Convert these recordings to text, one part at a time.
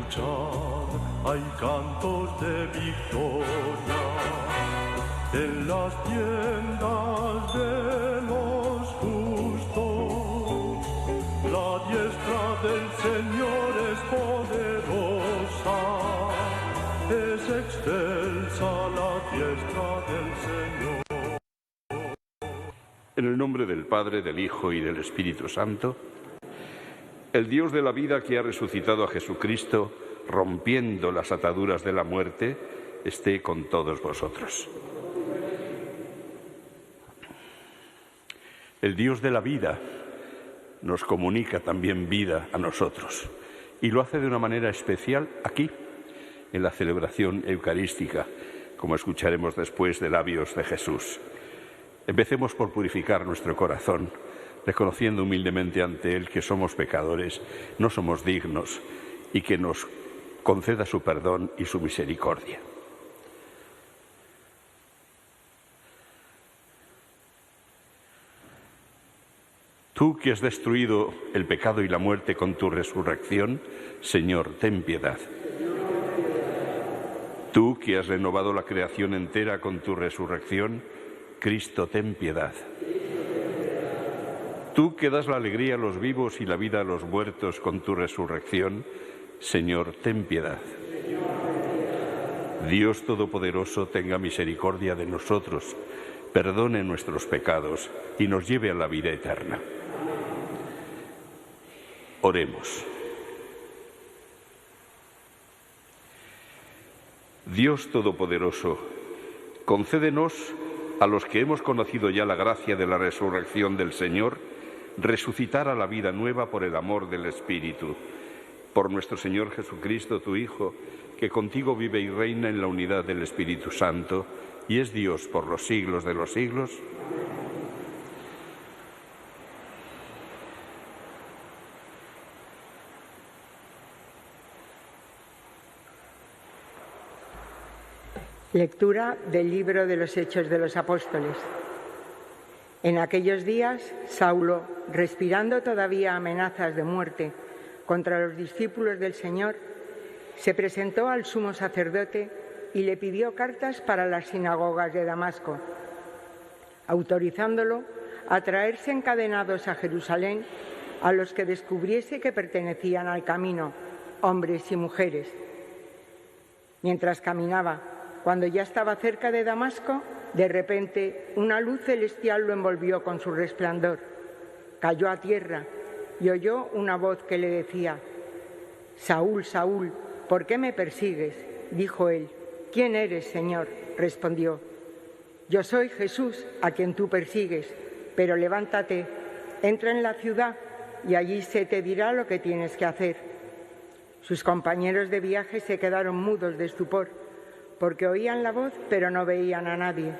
escuchad, hay cantos de victoria en las tiendas de los justos. La diestra del Señor es poderosa, es excelsa la diestra del Señor. En el nombre del Padre, del Hijo y del Espíritu Santo, el Dios de la vida que ha resucitado a Jesucristo, rompiendo las ataduras de la muerte, esté con todos vosotros. El Dios de la vida nos comunica también vida a nosotros y lo hace de una manera especial aquí, en la celebración eucarística, como escucharemos después de labios de Jesús. Empecemos por purificar nuestro corazón, reconociendo humildemente ante Él que somos pecadores, no somos dignos, y que nos conceda su perdón y su misericordia. Tú que has destruido el pecado y la muerte con tu resurrección, Señor, ten piedad. Tú que has renovado la creación entera con tu resurrección, Cristo, ten piedad. Tú que das la alegría a los vivos y la vida a los muertos con tu resurrección, Señor, ten piedad. Dios Todopoderoso, tenga misericordia de nosotros, perdone nuestros pecados y nos lleve a la vida eterna. Oremos. Dios Todopoderoso, concédenos a los que hemos conocido ya la gracia de la resurrección del Señor, resucitar a la vida nueva por el amor del Espíritu. Por nuestro Señor Jesucristo, tu Hijo, que contigo vive y reina en la unidad del Espíritu Santo, y es Dios por los siglos de los siglos. Lectura del libro de los Hechos de los Apóstoles. En aquellos días, Saulo, respirando todavía amenazas de muerte contra los discípulos del Señor, se presentó al sumo sacerdote y le pidió cartas para las sinagogas de Damasco, autorizándolo a traerse encadenados a Jerusalén a los que descubriese que pertenecían al camino, hombres y mujeres. Mientras caminaba, cuando ya estaba cerca de Damasco, de repente una luz celestial lo envolvió con su resplandor. Cayó a tierra y oyó una voz que le decía: «Saúl, Saúl, ¿por qué me persigues?». Dijo él: «¿Quién eres, Señor?». Respondió: «Yo soy Jesús, a quien tú persigues, pero levántate, entra en la ciudad y allí se te dirá lo que tienes que hacer». Sus compañeros de viaje se quedaron mudos de estupor, porque oían la voz pero no veían a nadie.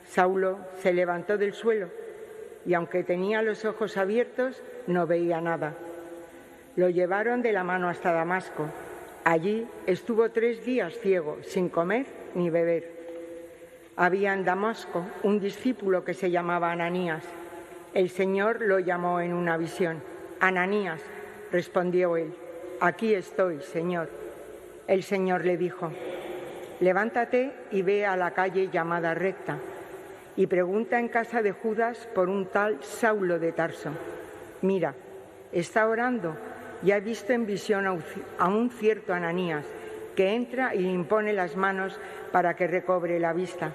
Saulo se levantó del suelo y, aunque tenía los ojos abiertos, no veía nada. Lo llevaron de la mano hasta Damasco. Allí estuvo 3 días ciego, sin comer ni beber. Había en Damasco un discípulo que se llamaba Ananías. El Señor lo llamó en una visión. «Ananías», respondió él. «Aquí estoy, Señor». El Señor le dijo: «Levántate y ve a la calle llamada Recta y pregunta en casa de Judas por un tal Saulo de Tarso. Mira, está orando y ha visto en visión a un cierto Ananías que entra y le impone las manos para que recobre la vista».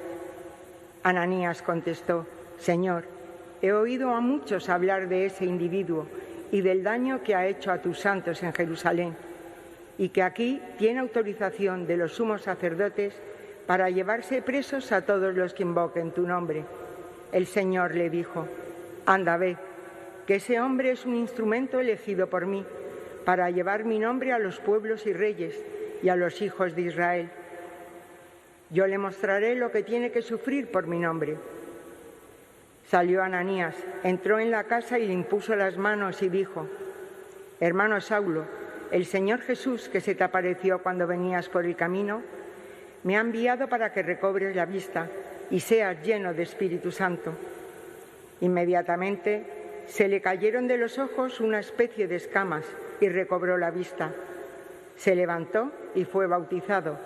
Ananías contestó: «Señor, he oído a muchos hablar de ese individuo y del daño que ha hecho a tus santos en Jerusalén, y que aquí tiene autorización de los sumos sacerdotes para llevarse presos a todos los que invoquen tu nombre». El Señor le dijo: «Anda, ve, que ese hombre es un instrumento elegido por mí para llevar mi nombre a los pueblos y reyes y a los hijos de Israel. Yo le mostraré lo que tiene que sufrir por mi nombre». Salió Ananías, entró en la casa y le impuso las manos y dijo: «Hermano Saulo, el Señor Jesús, que se te apareció cuando venías por el camino, me ha enviado para que recobres la vista y seas lleno de Espíritu Santo». Inmediatamente se le cayeron de los ojos una especie de escamas y recobró la vista. Se levantó y fue bautizado,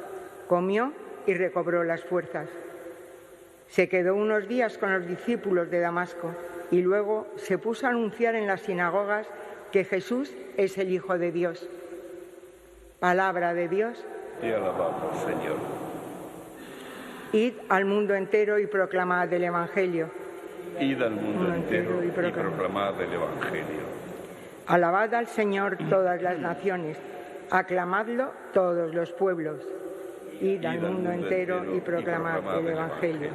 comió y recobró las fuerzas. Se quedó unos días con los discípulos de Damasco y luego se puso a anunciar en las sinagogas que Jesús es el Hijo de Dios. Palabra de Dios. Te alabamos, Señor. Id al mundo entero y proclamad el Evangelio. Id al mundo entero y proclamad el Evangelio. Alabad al Señor todas las naciones, aclamadlo todos los pueblos. Id al mundo entero y proclamad el Evangelio.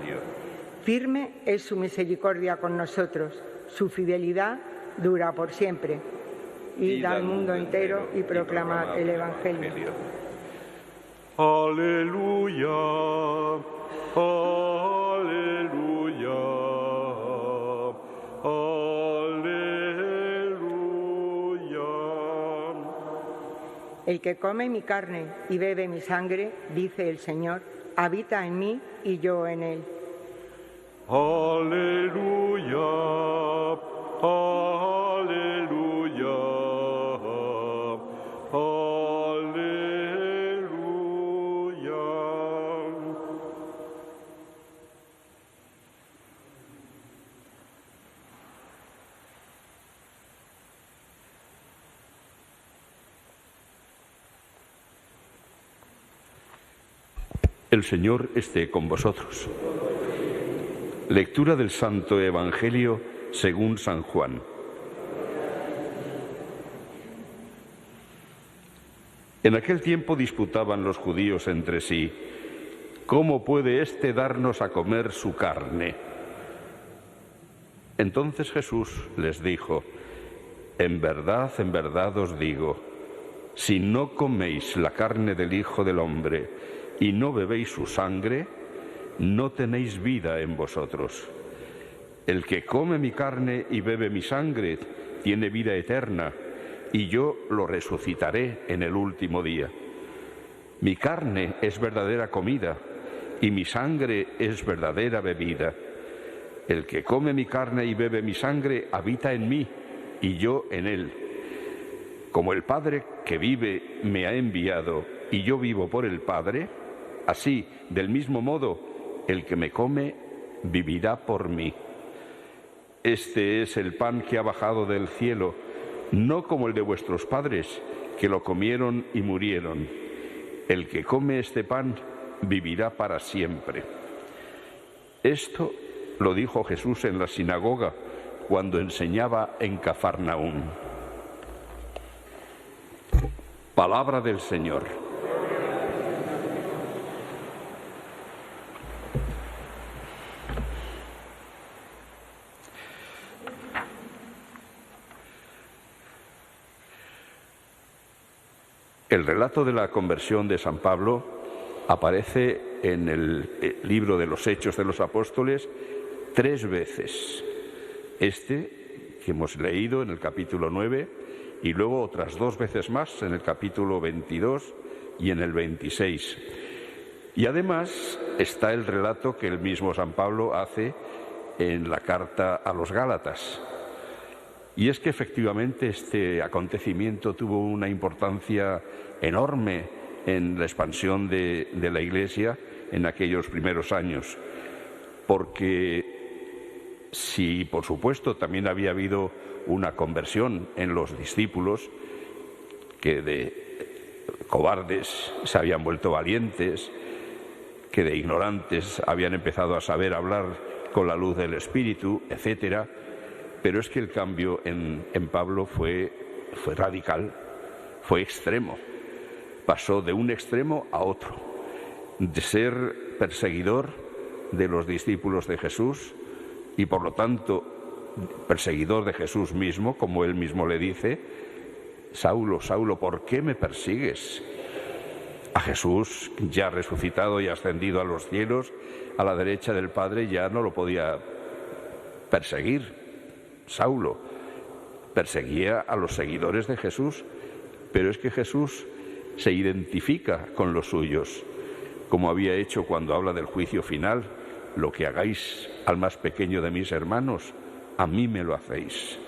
Firme es su misericordia con nosotros, su fidelidad dura por siempre. Id al mundo entero y proclamad el Evangelio. Aleluya, aleluya, aleluya. El que come mi carne y bebe mi sangre, dice el Señor, habita en mí y yo en él. Aleluya, aleluya, aleluya. El Señor esté con vosotros. Lectura del Santo Evangelio según San Juan. En aquel tiempo disputaban los judíos entre sí: ¿cómo puede éste darnos a comer su carne? Entonces Jesús les dijo: en verdad os digo, si no coméis la carne del Hijo del Hombre y no bebéis su sangre, no tenéis vida en vosotros. El que come mi carne y bebe mi sangre tiene vida eterna, y yo lo resucitaré en el último día. Mi carne es verdadera comida, y mi sangre es verdadera bebida. El que come mi carne y bebe mi sangre habita en mí, y yo en él. Como el Padre que vive me ha enviado, y yo vivo por el Padre, así, del mismo modo, el que me come vivirá por mí. Este es el pan que ha bajado del cielo, no como el de vuestros padres, que lo comieron y murieron. El que come este pan vivirá para siempre. Esto lo dijo Jesús en la sinagoga cuando enseñaba en Cafarnaúm. Palabra del Señor. El relato de la conversión de San Pablo aparece en el libro de los Hechos de los Apóstoles 3 veces. Este que hemos leído en el capítulo 9 y luego otras 2 veces más en el capítulo 22 y en el 26. Y además está el relato que el mismo San Pablo hace en la carta a los Gálatas. Y es que efectivamente este acontecimiento tuvo una importancia enorme en la expansión de la Iglesia en aquellos primeros años, porque si, por supuesto, también había habido una conversión en los discípulos, que de cobardes se habían vuelto valientes, que de ignorantes habían empezado a saber hablar con la luz del Espíritu, etcétera. Pero es que el cambio en Pablo fue radical, fue extremo. Pasó de un extremo a otro, de ser perseguidor de los discípulos de Jesús y, por lo tanto, perseguidor de Jesús mismo, como él mismo le dice: Saulo, Saulo, ¿por qué me persigues? A Jesús, ya resucitado y ascendido a los cielos, a la derecha del Padre, ya no lo podía perseguir. Saulo perseguía a los seguidores de Jesús, pero es que Jesús se identifica con los suyos, como había hecho cuando habla del juicio final: lo que hagáis al más pequeño de mis hermanos, a mí me lo hacéis.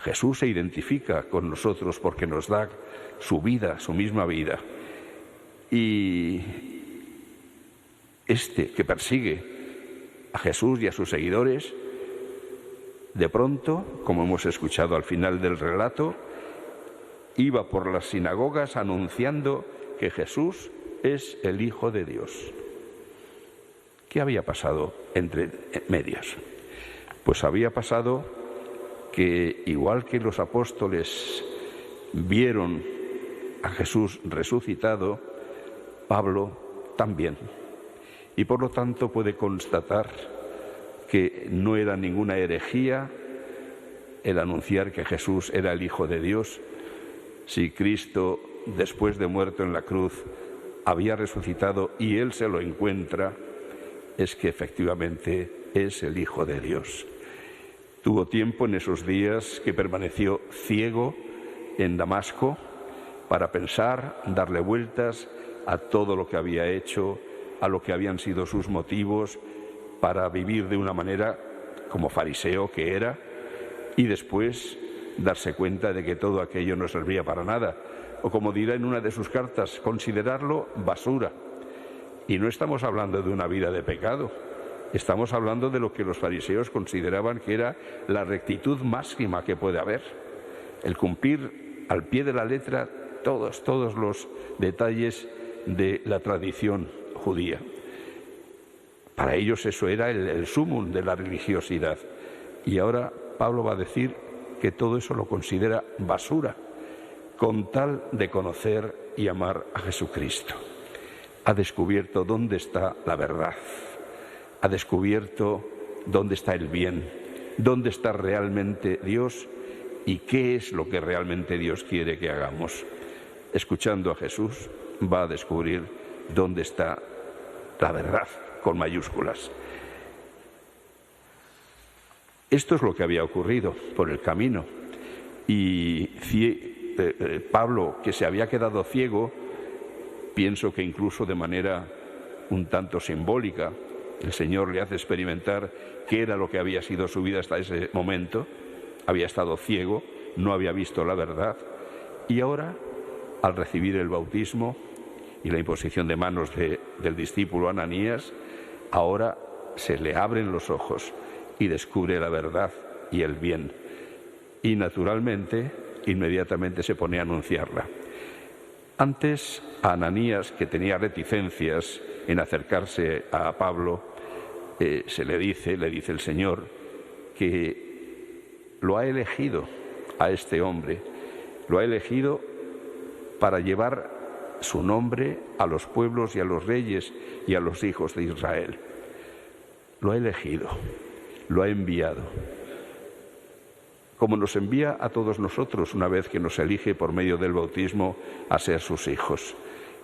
Jesús se identifica con nosotros porque nos da su vida, su misma vida. Y este que persigue a Jesús y a sus seguidores, de pronto, como hemos escuchado al final del relato, iba por las sinagogas anunciando que Jesús es el Hijo de Dios. ¿Qué había pasado entre medias? Pues había pasado que, igual que los apóstoles vieron a Jesús resucitado, Pablo también. Y por lo tanto puede constatar que no era ninguna herejía el anunciar que Jesús era el Hijo de Dios. Si Cristo, después de muerto en la cruz, había resucitado y él se lo encuentra, es que efectivamente es el Hijo de Dios. Tuvo tiempo en esos días que permaneció ciego en Damasco para pensar, darle vueltas a todo lo que había hecho, a lo que habían sido sus motivos para vivir de una manera como fariseo que era, y después darse cuenta de que todo aquello no servía para nada, o como dirá en una de sus cartas, considerarlo basura. Y no estamos hablando de una vida de pecado, estamos hablando de lo que los fariseos consideraban que era la rectitud máxima que puede haber, el cumplir al pie de la letra todos los detalles de la tradición judía. Para ellos eso era el sumum de la religiosidad. Y ahora Pablo va a decir que todo eso lo considera basura, con tal de conocer y amar a Jesucristo. Ha descubierto dónde está la verdad, ha descubierto dónde está el bien, dónde está realmente Dios y qué es lo que realmente Dios quiere que hagamos. Escuchando a Jesús va a descubrir dónde está la verdad, con mayúsculas. Esto es lo que había ocurrido por el camino. Y Pablo, que se había quedado ciego, pienso que incluso de manera un tanto simbólica, el Señor le hace experimentar qué era lo que había sido su vida hasta ese momento. Había estado ciego, no había visto la verdad, y ahora, al recibir el bautismo y la imposición de manos del discípulo Ananías, ahora se le abren los ojos y descubre la verdad y el bien. Y naturalmente, inmediatamente se pone a anunciarla. Antes, a Ananías, que tenía reticencias en acercarse a Pablo, se le dice el Señor, que lo ha elegido a este hombre, lo ha elegido para llevar su nombre a los pueblos y a los reyes y a los hijos de Israel. Lo ha elegido, lo ha enviado, como nos envía a todos nosotros una vez que nos elige por medio del bautismo a ser sus hijos.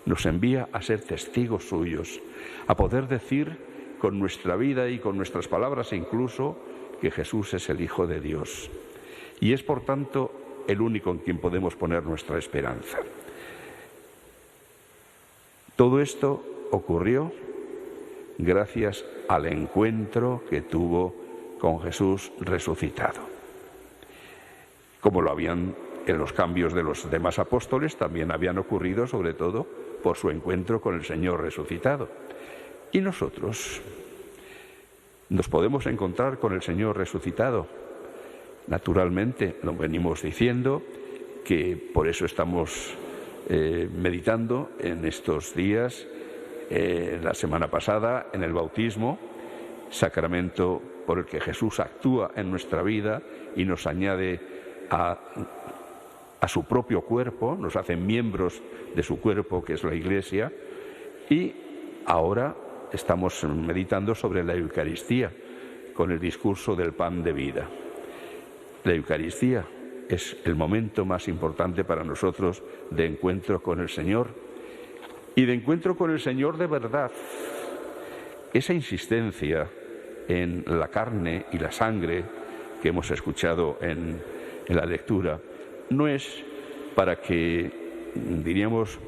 Nos envía a ser testigos suyos, a poder decir con nuestra vida y con nuestras palabras incluso que Jesús es el Hijo de Dios. Y es por tanto el único en quien podemos poner nuestra esperanza. Todo esto ocurrió gracias al encuentro que tuvo con Jesús resucitado. Como lo habían en los cambios de los demás apóstoles, también habían ocurrido sobre todo por su encuentro con el Señor resucitado. Y nosotros nos podemos encontrar con el Señor resucitado. Naturalmente, lo venimos diciendo, que por eso estamos meditando en estos días, la semana pasada, en el bautismo, sacramento por el que Jesús actúa en nuestra vida y nos añade a su propio cuerpo, nos hace miembros de su cuerpo, que es la Iglesia, y ahora estamos meditando sobre la Eucaristía, con el discurso del pan de vida. La Eucaristía es el momento más importante para nosotros de encuentro con el Señor, y de encuentro con el Señor de verdad. Esa insistencia en la carne y la sangre que hemos escuchado en la lectura no es para que, diríamos,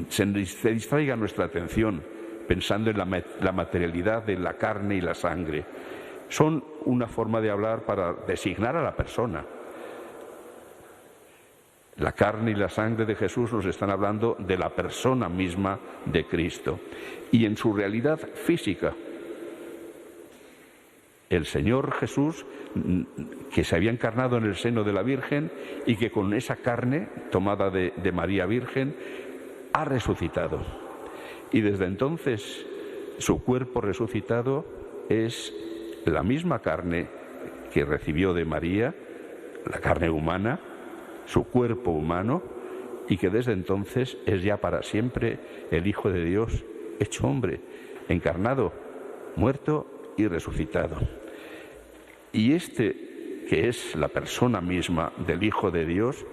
se distraiga nuestra atención pensando en la materialidad de la carne y la sangre. Son una forma de hablar para designar a la persona, La carne y la sangre de Jesús nos están hablando de la persona misma de Cristo y en su realidad física. El Señor Jesús, que se había encarnado en el seno de la Virgen y que con esa carne tomada de María Virgen ha resucitado. Y desde entonces su cuerpo resucitado es la misma carne que recibió de María, la carne humana, su cuerpo humano, y que desde entonces es ya para siempre el Hijo de Dios, hecho hombre, encarnado, muerto y resucitado. Y este, que es la persona misma del Hijo de Dios,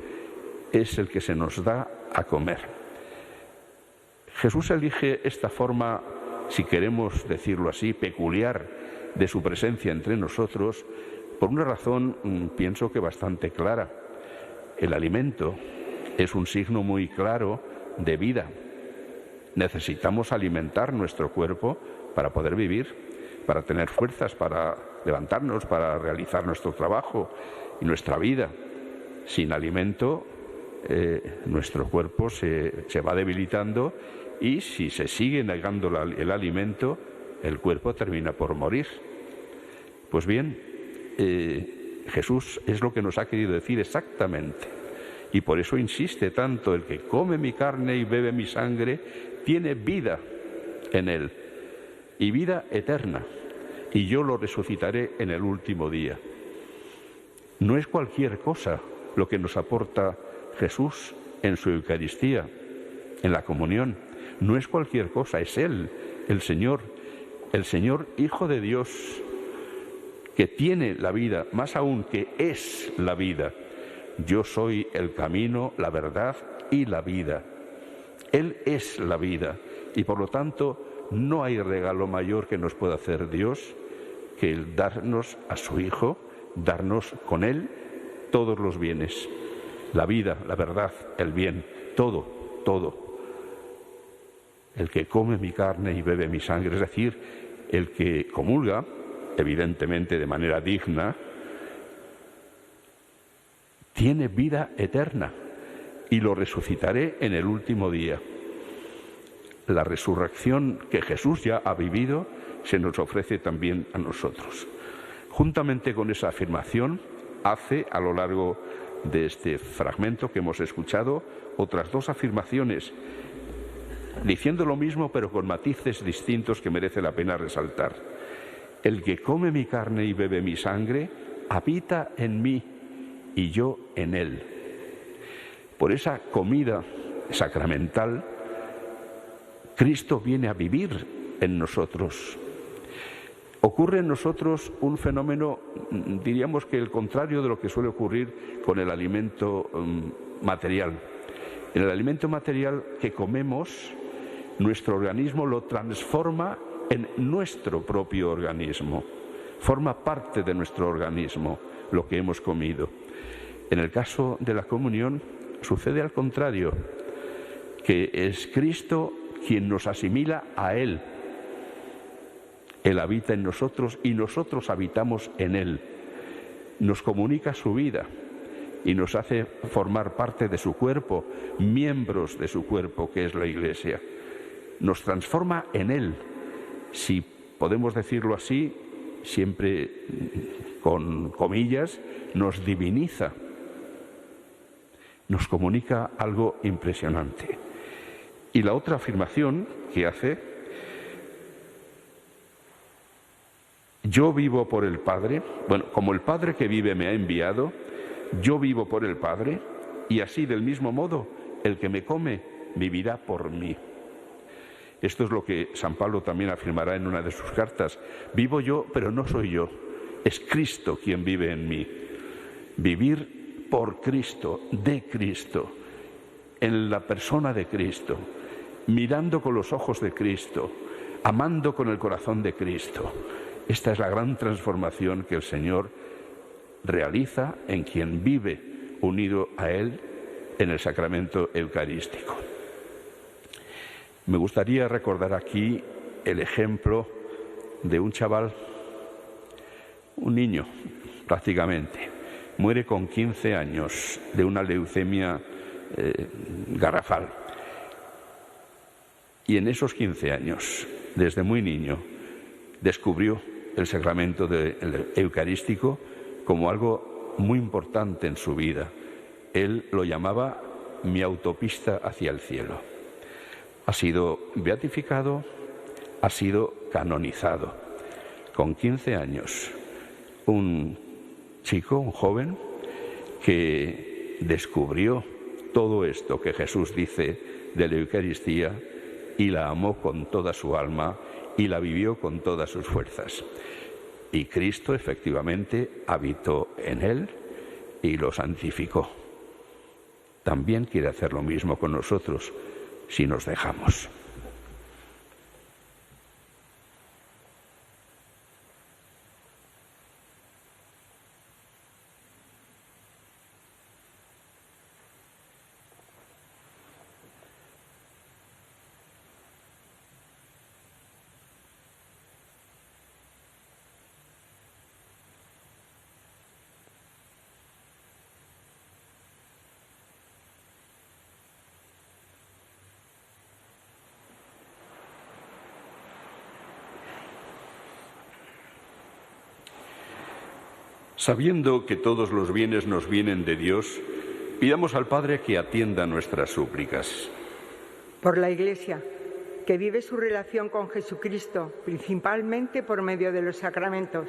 es el que se nos da a comer. Jesús elige esta forma, si queremos decirlo así, peculiar de su presencia entre nosotros, por una razón, pienso que bastante clara. El alimento es un signo muy claro de vida. Necesitamos alimentar nuestro cuerpo para poder vivir, para tener fuerzas, para levantarnos, para realizar nuestro trabajo y nuestra vida. Sin alimento, nuestro cuerpo se va debilitando y si se sigue negando el alimento, el cuerpo termina por morir. Pues bien, Jesús es lo que nos ha querido decir exactamente. Y por eso insiste tanto: el que come mi carne y bebe mi sangre tiene vida en él, y vida eterna, y yo lo resucitaré en el último día. No es cualquier cosa lo que nos aporta Jesús en su Eucaristía, en la comunión. No es cualquier cosa, es Él, el Señor Hijo de Dios, que tiene la vida, más aún que es la vida. Yo soy el camino, la verdad y la vida. Él es la vida y por lo tanto no hay regalo mayor que nos pueda hacer Dios que el darnos a su Hijo, darnos con Él todos los bienes, la vida, la verdad, el bien, todo, todo. El que come mi carne y bebe mi sangre, es decir, el que comulga, evidentemente de manera digna, tiene vida eterna y lo resucitaré en el último día. La resurrección que Jesús ya ha vivido se nos ofrece también a nosotros. Juntamente con esa afirmación, hace a lo largo de este fragmento que hemos escuchado otras dos afirmaciones, diciendo lo mismo pero con matices distintos que merece la pena resaltar. El que come mi carne y bebe mi sangre habita en mí y yo en él. Por esa comida sacramental, Cristo viene a vivir en nosotros. Ocurre en nosotros un fenómeno, diríamos que el contrario de lo que suele ocurrir con el alimento material. En el alimento material que comemos, nuestro organismo lo transforma en nuestro propio organismo. Forma parte de nuestro organismo lo que hemos comido. En el caso de la comunión sucede al contrario, que es Cristo quien nos asimila a Él. Él habita en nosotros y nosotros habitamos en Él. Nos comunica su vida y nos hace formar parte de su cuerpo, miembros de su cuerpo, que es la Iglesia. Nos transforma en Él, si podemos decirlo así, siempre con comillas, nos diviniza. Nos comunica algo impresionante. Y la otra afirmación que hace: yo vivo por el Padre, bueno, como el Padre que vive me ha enviado, yo vivo por el Padre, y así del mismo modo el que me come vivirá por mí. Esto es lo que San Pablo también afirmará en una de sus cartas: vivo yo, pero no soy yo, es Cristo quien vive en mí. Vivir por Cristo, de Cristo, en la persona de Cristo, mirando con los ojos de Cristo, amando con el corazón de Cristo. Esta es la gran transformación que el Señor realiza en quien vive unido a Él en el sacramento eucarístico. Me gustaría recordar aquí el ejemplo de un chaval, un niño prácticamente, muere con 15 años de una leucemia garrafal. Y en esos 15 años, desde muy niño, descubrió el sacramento eucarístico como algo muy importante en su vida. Él lo llamaba mi autopista hacia el cielo. Ha sido beatificado, ha sido canonizado. Con 15 años, un chico, un joven, que descubrió todo esto que Jesús dice de la Eucaristía y la amó con toda su alma y la vivió con todas sus fuerzas. Y Cristo efectivamente habitó en él y lo santificó. También quiere hacer lo mismo con nosotros si nos dejamos. Sabiendo que todos los bienes nos vienen de Dios, pidamos al Padre que atienda nuestras súplicas. Por la Iglesia, que vive su relación con Jesucristo, principalmente por medio de los sacramentos,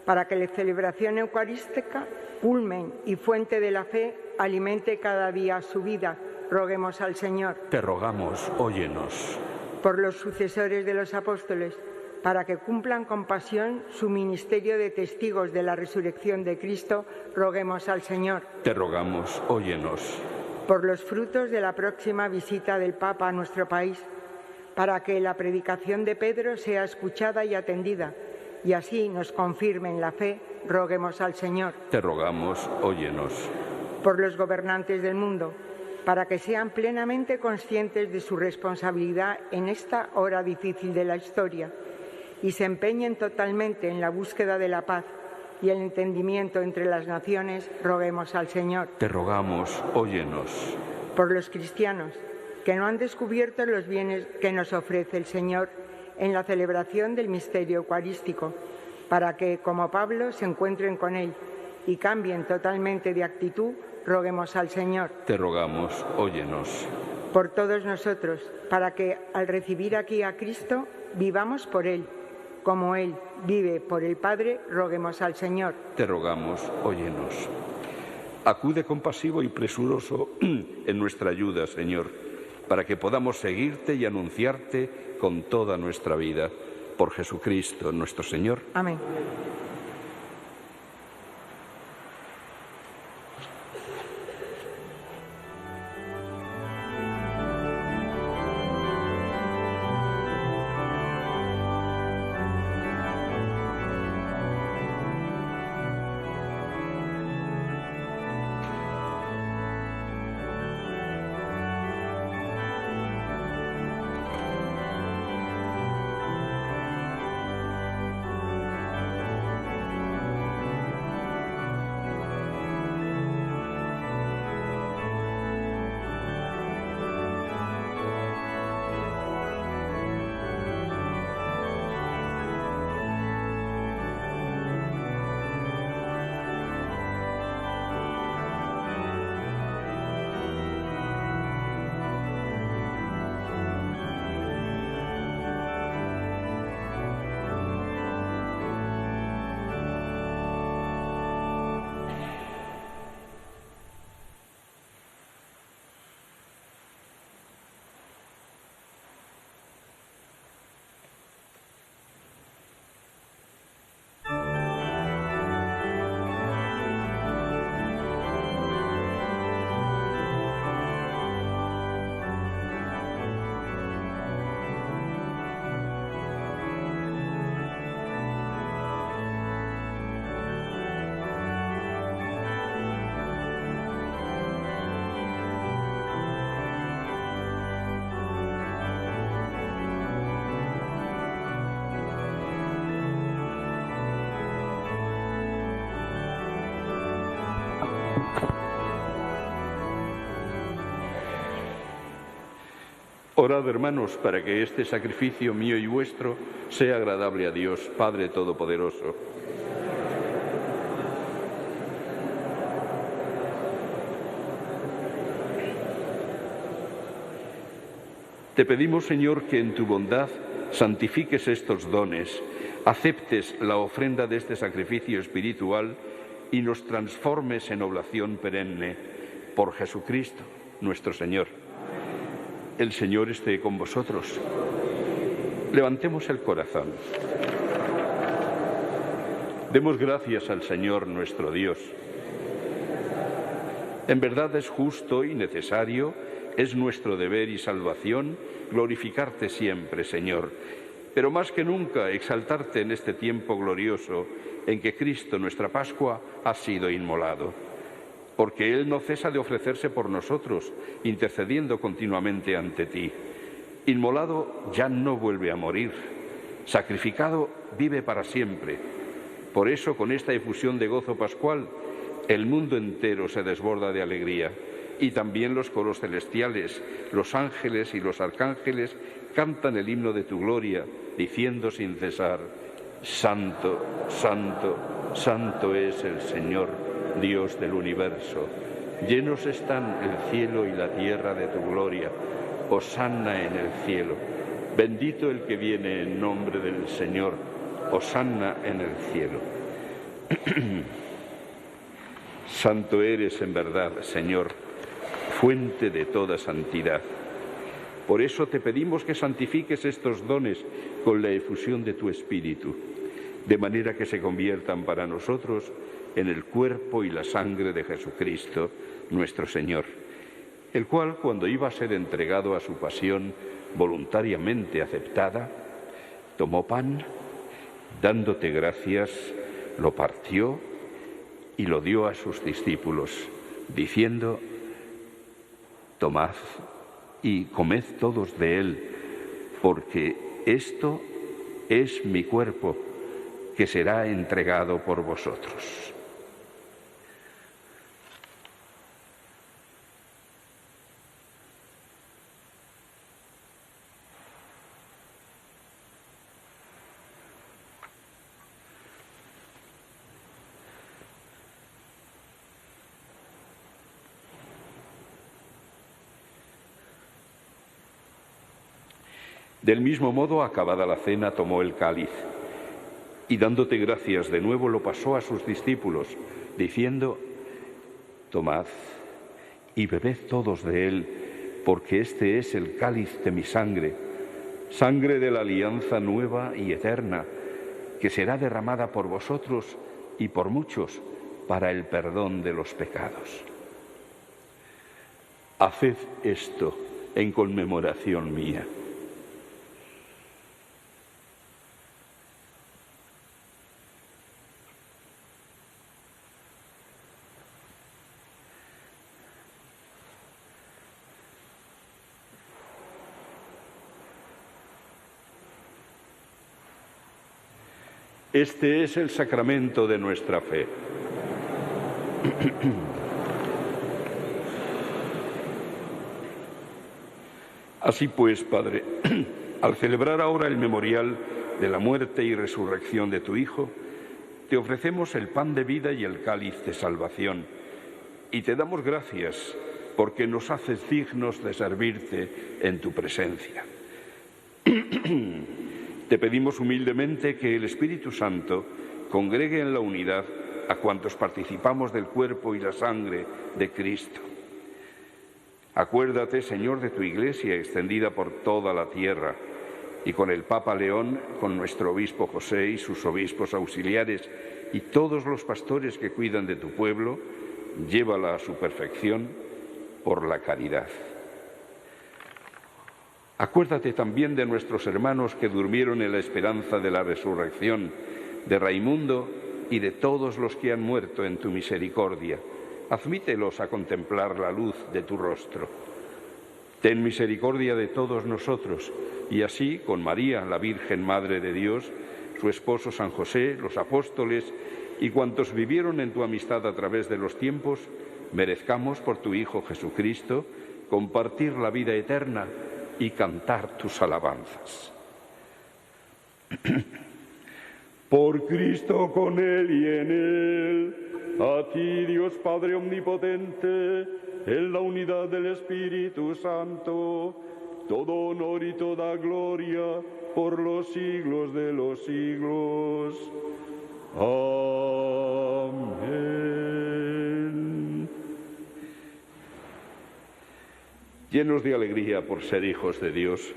para que la celebración eucarística, culmen y fuente de la fe, alimente cada día su vida. Roguemos al Señor. Te rogamos, óyenos. Por los sucesores de los apóstoles, para que cumplan con pasión su ministerio de testigos de la resurrección de Cristo, roguemos al Señor. Te rogamos, óyenos. Por los frutos de la próxima visita del Papa a nuestro país, para que la predicación de Pedro sea escuchada y atendida, y así nos confirme en la fe, roguemos al Señor. Te rogamos, óyenos. Por los gobernantes del mundo, para que sean plenamente conscientes de su responsabilidad en esta hora difícil de la historia, y se empeñen totalmente en la búsqueda de la paz y el entendimiento entre las naciones, roguemos al Señor. Te rogamos, óyenos. Por los cristianos, que no han descubierto los bienes que nos ofrece el Señor en la celebración del misterio eucarístico, para que, como Pablo, se encuentren con Él y cambien totalmente de actitud, roguemos al Señor. Te rogamos, óyenos. Por todos nosotros, para que, al recibir aquí a Cristo, vivamos por Él. Como Él vive por el Padre, roguemos al Señor. Te rogamos, óyenos. Acude compasivo y presuroso en nuestra ayuda, Señor, para que podamos seguirte y anunciarte con toda nuestra vida. Por Jesucristo, nuestro Señor. Amén. Orad, hermanos, para que este sacrificio mío y vuestro sea agradable a Dios, Padre Todopoderoso. Te pedimos, Señor, que en tu bondad santifiques estos dones, aceptes la ofrenda de este sacrificio espiritual y nos transformes en oblación perenne. Por Jesucristo, nuestro Señor. El Señor esté con vosotros. Levantemos el corazón. Demos gracias al Señor nuestro Dios. En verdad es justo y necesario, es nuestro deber y salvación glorificarte siempre, Señor, pero más que nunca exaltarte en este tiempo glorioso en que Cristo, nuestra Pascua, ha sido inmolado. Porque Él no cesa de ofrecerse por nosotros, intercediendo continuamente ante ti. Inmolado ya no vuelve a morir, sacrificado vive para siempre. Por eso, con esta efusión de gozo pascual, el mundo entero se desborda de alegría, y también los coros celestiales, los ángeles y los arcángeles cantan el himno de tu gloria, diciendo sin cesar: Santo, Santo, Santo es el Señor, Dios del universo. Llenos están el cielo y la tierra de tu gloria. Hosanna en el cielo. Bendito el que viene en nombre del Señor. Hosanna en el cielo. Santo eres en verdad, Señor, fuente de toda santidad. Por eso te pedimos que santifiques estos dones con la efusión de tu Espíritu, de manera que se conviertan para nosotros en el cuerpo y la sangre de Jesucristo, nuestro Señor, el cual, cuando iba a ser entregado a su pasión voluntariamente aceptada, tomó pan, dándote gracias, lo partió y lo dio a sus discípulos, diciendo: Tomad y comed todos de él, porque esto es mi cuerpo, que será entregado por vosotros. Del mismo modo, acabada la cena, tomó el cáliz y, dándote gracias de nuevo, lo pasó a sus discípulos, diciendo: Tomad y bebed todos de él, porque este es el cáliz de mi sangre, sangre de la alianza nueva y eterna, que será derramada por vosotros y por muchos para el perdón de los pecados. Haced esto en conmemoración mía. Este es el sacramento de nuestra fe. Así pues, Padre, al celebrar ahora el memorial de la muerte y resurrección de tu Hijo, te ofrecemos el pan de vida y el cáliz de salvación, y te damos gracias porque nos haces dignos de servirte en tu presencia. Te pedimos humildemente que el Espíritu Santo congregue en la unidad a cuantos participamos del cuerpo y la sangre de Cristo. Acuérdate, Señor, de tu Iglesia extendida por toda la tierra, y con el Papa León, con nuestro obispo José y sus obispos auxiliares y todos los pastores que cuidan de tu pueblo, llévala a su perfección por la caridad. Acuérdate también de nuestros hermanos que durmieron en la esperanza de la resurrección, de Raimundo y de todos los que han muerto en tu misericordia. Admítelos a contemplar la luz de tu rostro. Ten misericordia de todos nosotros, y así, con María, la Virgen Madre de Dios, su esposo San José, los apóstoles y cuantos vivieron en tu amistad a través de los tiempos, merezcamos por tu Hijo Jesucristo compartir la vida eterna y cantar tus alabanzas. Por Cristo, con Él y en Él, a ti, Dios Padre Omnipotente, en la unidad del Espíritu Santo, todo honor y toda gloria por los siglos de los siglos. Amén. Llenos de alegría por ser hijos de Dios,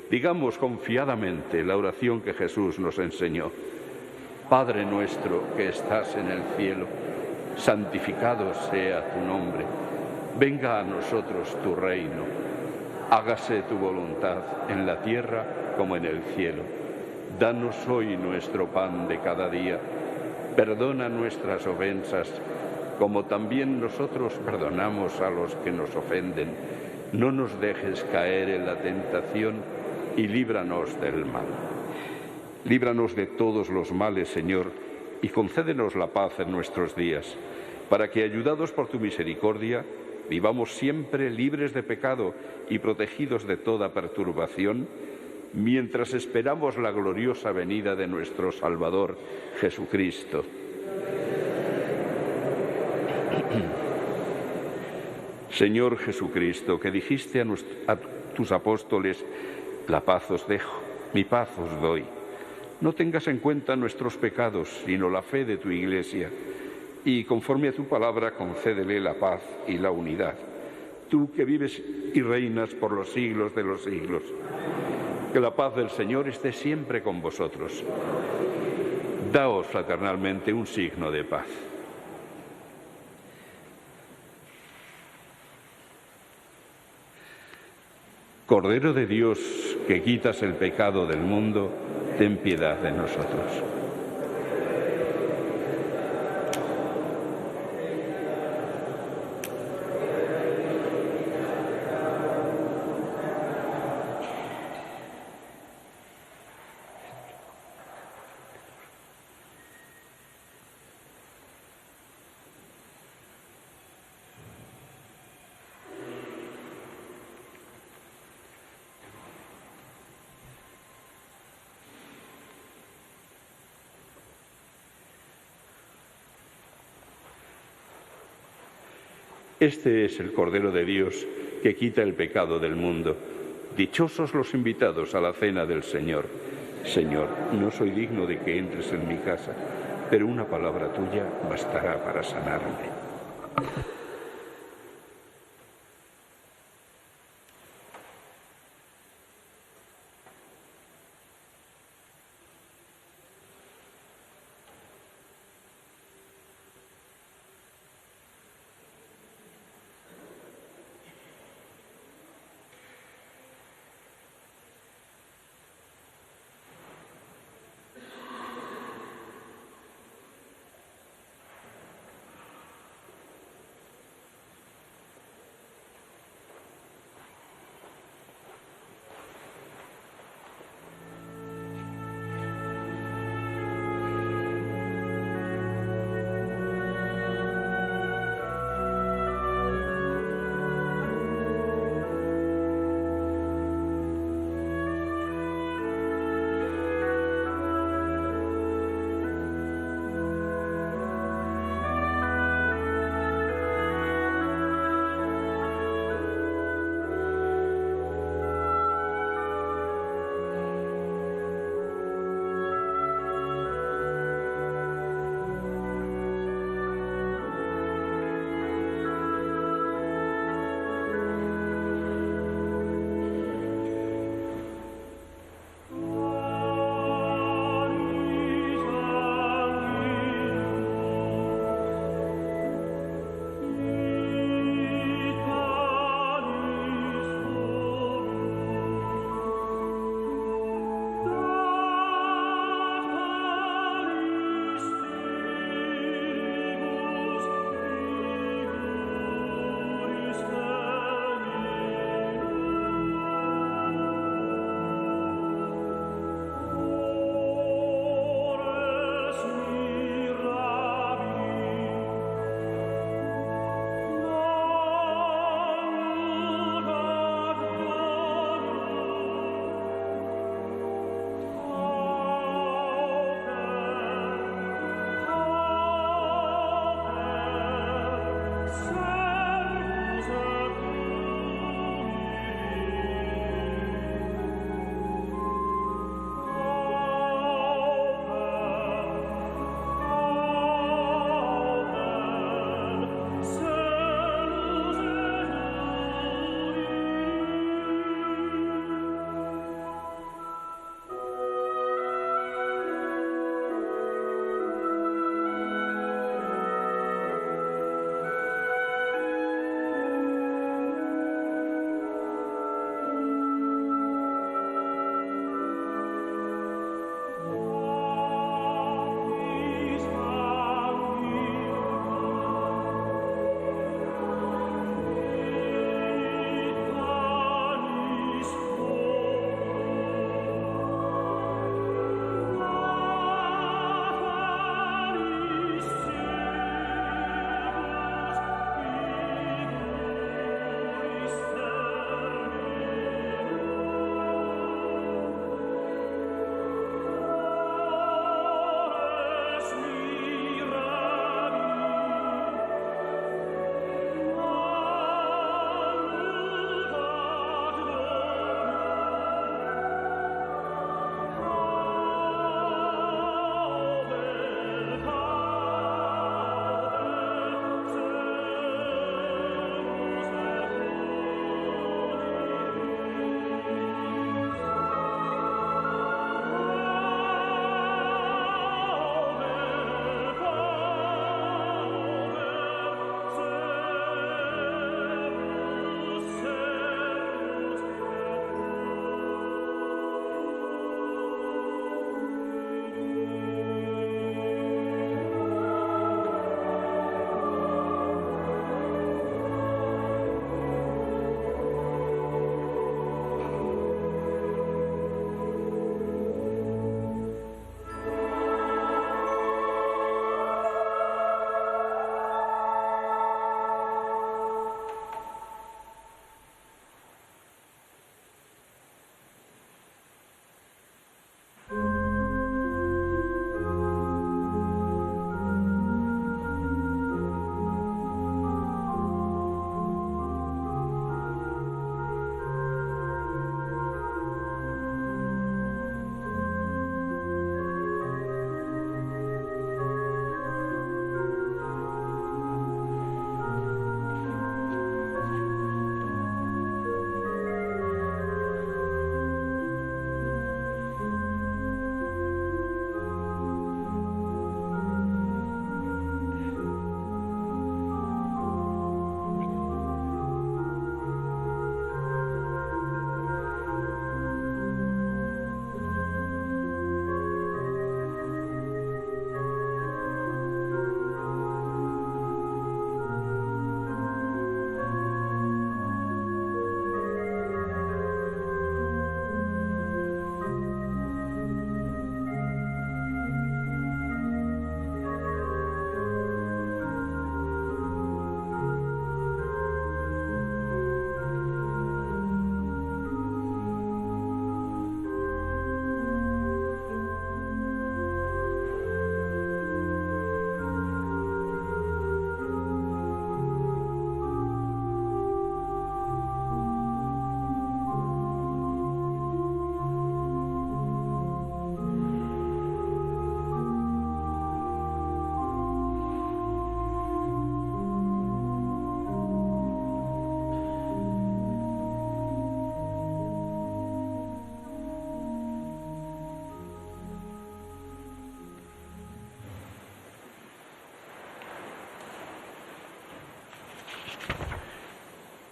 digamos confiadamente la oración que Jesús nos enseñó. Padre nuestro que estás en el cielo, santificado sea tu nombre. Venga a nosotros tu reino. Hágase tu voluntad en la tierra como en el cielo. Danos hoy nuestro pan de cada día. Perdona nuestras ofensas, como también nosotros perdonamos a los que nos ofenden. No nos dejes caer en la tentación y líbranos del mal. Líbranos de todos los males, Señor, y concédenos la paz en nuestros días, para que, ayudados por tu misericordia, vivamos siempre libres de pecado y protegidos de toda perturbación, mientras esperamos la gloriosa venida de nuestro Salvador, Jesucristo. Señor Jesucristo, que dijiste a tus apóstoles, la paz os dejo, mi paz os doy. No tengas en cuenta nuestros pecados, sino la fe de tu Iglesia, y conforme a tu palabra concédele la paz y la unidad. Tú que vives y reinas por los siglos de los siglos. Que la paz del Señor esté siempre con vosotros. Daos fraternalmente un signo de paz. Cordero de Dios, que quitas el pecado del mundo, ten piedad de nosotros. Este es el Cordero de Dios que quita el pecado del mundo. Dichosos los invitados a la cena del Señor. Señor, no soy digno de que entres en mi casa, pero una palabra tuya bastará para sanarme.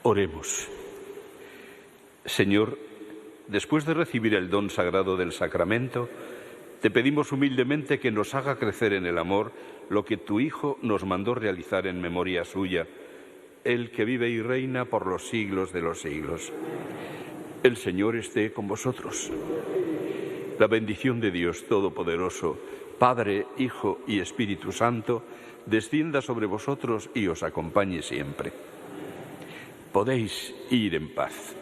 Oremos. Señor, después de recibir el don sagrado del sacramento, te pedimos humildemente que nos haga crecer en el amor lo que tu Hijo nos mandó realizar en memoria suya, Él que vive y reina por los siglos de los siglos. El Señor esté con vosotros. La bendición de Dios Todopoderoso, Padre, Hijo y Espíritu Santo, descienda sobre vosotros y os acompañe siempre. Podéis ir en paz.